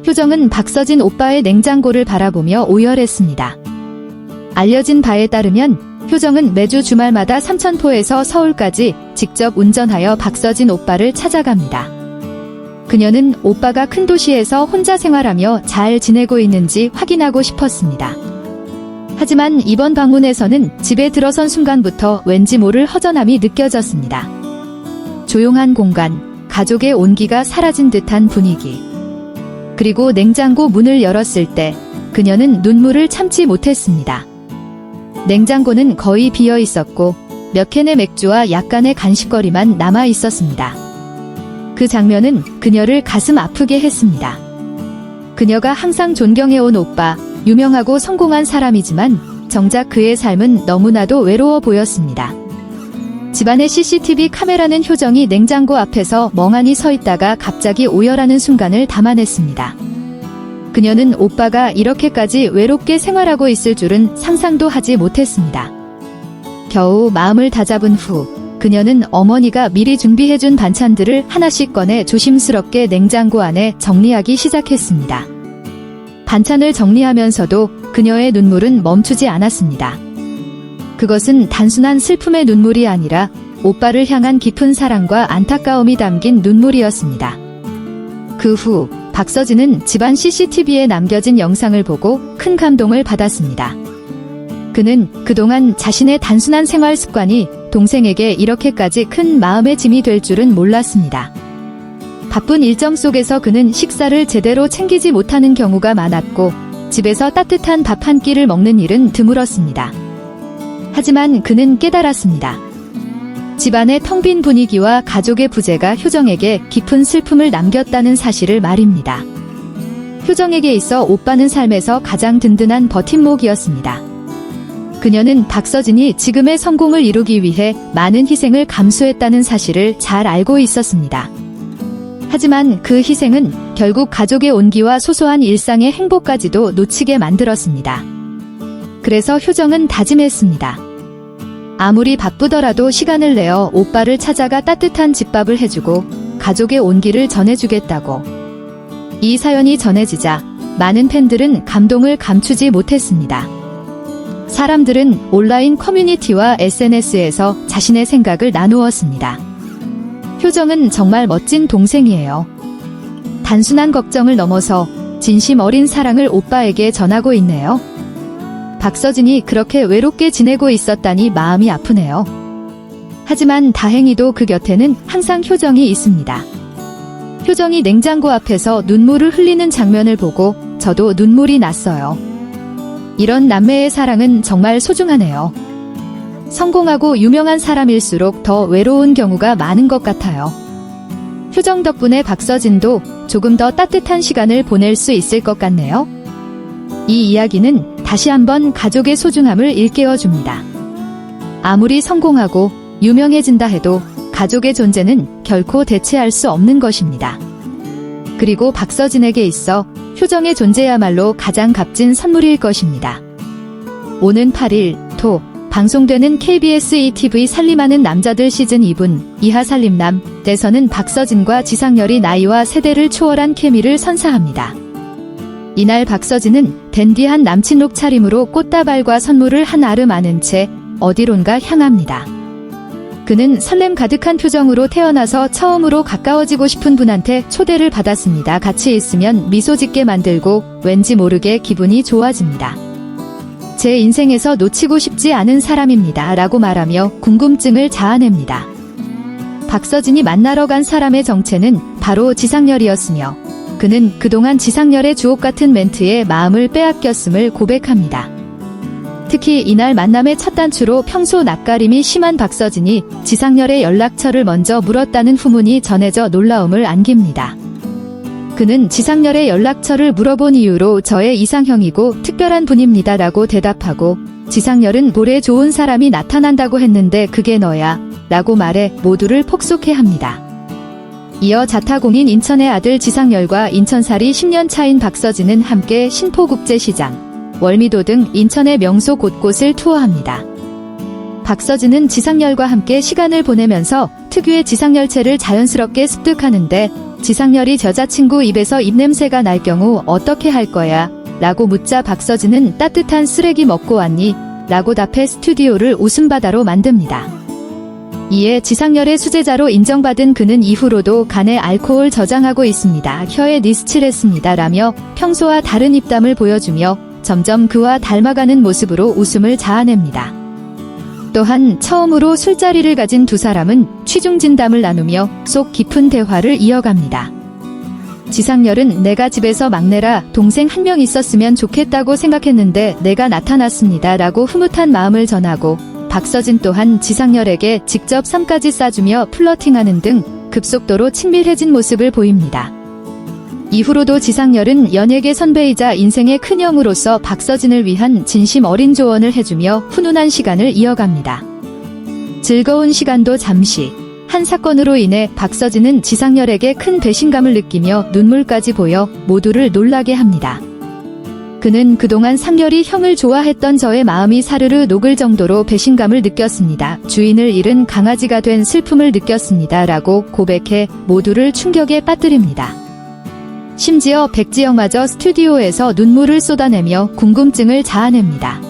효정은 박서진 오빠의 냉장고를 바라보며 오열했습니다. 알려진 바에 따르면 효정은 매주 주말마다 삼천포에서 서울까지 직접 운전하여 박서진 오빠를 찾아갑니다. 그녀는 오빠가 큰 도시에서 혼자 생활하며 잘 지내고 있는지 확인하고 싶었습니다. 하지만 이번 방문에서는 집에 들어선 순간부터 왠지 모를 허전함이 느껴졌습니다. 조용한 공간, 가족의 온기가 사라진 듯한 분위기. 그리고 냉장고 문을 열었을 때 그녀는 눈물을 참지 못했습니다. 냉장고는 거의 비어 있었고 몇 캔의 맥주와 약간의 간식거리만 남아 있었습니다. 그 장면은 그녀를 가슴 아프게 했습니다. 그녀가 항상 존경해온 오빠, 유명하고 성공한 사람이지만 정작 그의 삶은 너무나도 외로워 보였습니다. 집안의 CCTV 카메라는 효정이 냉장고 앞에서 멍하니 서 있다가 갑자기 오열하는 순간을 담아냈습니다. 그녀는 오빠가 이렇게까지 외롭게 생활하고 있을 줄은 상상도 하지 못했습니다. 겨우 마음을 다잡은 후 그녀는 어머니가 미리 준비해준 반찬들을 하나씩 꺼내 조심스럽게 냉장고 안에 정리하기 시작했습니다. 반찬을 정리하면서도 그녀의 눈물은 멈추지 않았습니다. 그것은 단순한 슬픔의 눈물이 아니라 오빠를 향한 깊은 사랑과 안타까움이 담긴 눈물이었습니다. 그 후 박서진은 집안 CCTV에 남겨진 영상을 보고 큰 감동을 받았습니다. 그는 그동안 자신의 단순한 생활 습관이 동생에게 이렇게까지 큰 마음의 짐이 될 줄은 몰랐습니다. 바쁜 일정 속에서 그는 식사를 제대로 챙기지 못하는 경우가 많았고 집에서 따뜻한 밥 한 끼를 먹는 일은 드물었습니다. 하지만 그는 깨달았습니다. 집안의 텅 빈 분위기와 가족의 부재가 효정에게 깊은 슬픔을 남겼다는 사실을 말입니다. 효정에게 있어 오빠는 삶에서 가장 든든한 버팀목이었습니다. 그녀는 박서진이 지금의 성공을 이루기 위해 많은 희생을 감수했다는 사실을 잘 알고 있었습니다. 하지만 그 희생은 결국 가족의 온기와 소소한 일상의 행복까지도 놓치게 만들었습니다. 그래서 효정은 다짐했습니다. 아무리 바쁘더라도 시간을 내어 오빠를 찾아가 따뜻한 집밥을 해주고 가족의 온기를 전해주겠다고. 이 사연이 전해지자 많은 팬들은 감동을 감추지 못했습니다. 사람들은 온라인 커뮤니티와 SNS에서 자신의 생각을 나누었습니다. 효정은 정말 멋진 동생이에요. 단순한 걱정을 넘어서 진심 어린 사랑을 오빠에게 전하고 있네요. 박서진이 그렇게 외롭게 지내고 있었다니 마음이 아프네요. 하지만 다행히도 그 곁에는 항상 효정이 있습니다. 효정이 냉장고 앞에서 눈물을 흘리는 장면을 보고 저도 눈물이 났어요. 이런 남매의 사랑은 정말 소중하네요. 성공하고 유명한 사람일수록 더 외로운 경우가 많은 것 같아요. 효정 덕분에 박서진도 조금 더 따뜻한 시간을 보낼 수 있을 것 같네요. 이 이야기는 다시 한번 가족의 소중함을 일깨워줍니다. 아무리 성공하고 유명해진다 해도 가족의 존재는 결코 대체할 수 없는 것입니다. 그리고 박서진에게 있어 효정의 존재야말로 가장 값진 선물일 것입니다. 오는 8일 토 방송되는 KBS ETV 살림하는 남자들 시즌 2분 이하 살림남에서는 박서진과 지상렬이 나이와 세대를 초월한 케미를 선사합니다. 이날 박서진은 댄디한 남친룩 차림으로 꽃다발과 선물을 한 아름 안은 채 어디론가 향합니다. 그는 설렘 가득한 표정으로 태어나서 처음으로 가까워지고 싶은 분한테 초대를 받았습니다. 같이 있으면 미소 짓게 만들고 왠지 모르게 기분이 좋아집니다. 제 인생에서 놓치고 싶지 않은 사람입니다. 라고 말하며 궁금증을 자아냅니다. 박서진이 만나러 간 사람의 정체는 바로 지상렬이었으며 그는 그동안 지상렬의 주옥같은 멘트에 마음을 빼앗겼음을 고백합니다. 특히 이날 만남의 첫 단추로 평소 낯가림이 심한 박서진이 지상렬의 연락처를 먼저 물었다는 후문이 전해져 놀라움을 안깁니다. 그는 지상렬의 연락처를 물어본 이유로 저의 이상형이고 특별한 분입니다 라고 대답하고 지상렬은 볼에 좋은 사람이 나타난다고 했는데 그게 너야 라고 말해 모두를 폭소케 합니다. 이어 자타공인 인천의 아들 지상렬과 인천살이 10년 차인 박서진은 함께 신포국제시장, 월미도 등 인천의 명소 곳곳을 투어합니다. 박서진은 지상렬과 함께 시간을 보내면서 특유의 지상렬체를 자연스럽게 습득하는데 지상렬이 여자친구 입에서 입냄새가 날 경우 어떻게 할 거야? 라고 묻자 박서진은 따뜻한 쓰레기 먹고 왔니? 라고 답해 스튜디오를 웃음바다로 만듭니다. 이에 지상렬의 수제자로 인정받은 그는 이후로도 간에 알코올 저장하고 있습니다. 혀에 니스칠했습니다. 라며 평소와 다른 입담을 보여주며 점점 그와 닮아가는 모습으로 웃음을 자아냅니다. 또한 처음으로 술자리를 가진 두 사람은 취중진담을 나누며 속 깊은 대화를 이어갑니다. 지상렬은 내가 집에서 막내라 동생 한 명 있었으면 좋겠다고 생각했는데 내가 나타났습니다. 라고 흐뭇한 마음을 전하고 박서진 또한 지상렬에게 직접 쌈까지 싸주며 플러팅하는 등 급속도로 친밀해진 모습을 보입니다. 이후로도 지상렬은 연예계 선배이자 인생의 큰형으로서 박서진을 위한 진심 어린 조언을 해주며 훈훈한 시간을 이어갑니다. 즐거운 시간도 잠시. 한 사건으로 인해 박서진은 지상렬에게 큰 배신감을 느끼며 눈물까지 보여 모두를 놀라게 합니다. 그는 그동안 상렬이 형을 좋아했던 저의 마음이 사르르 녹을 정도로 배신감을 느꼈습니다. 주인을 잃은 강아지가 된 슬픔을 느꼈습니다. 라고 고백해 모두를 충격에 빠뜨립니다. 심지어 백지영마저 스튜디오에서 눈물을 쏟아내며 궁금증을 자아냅니다.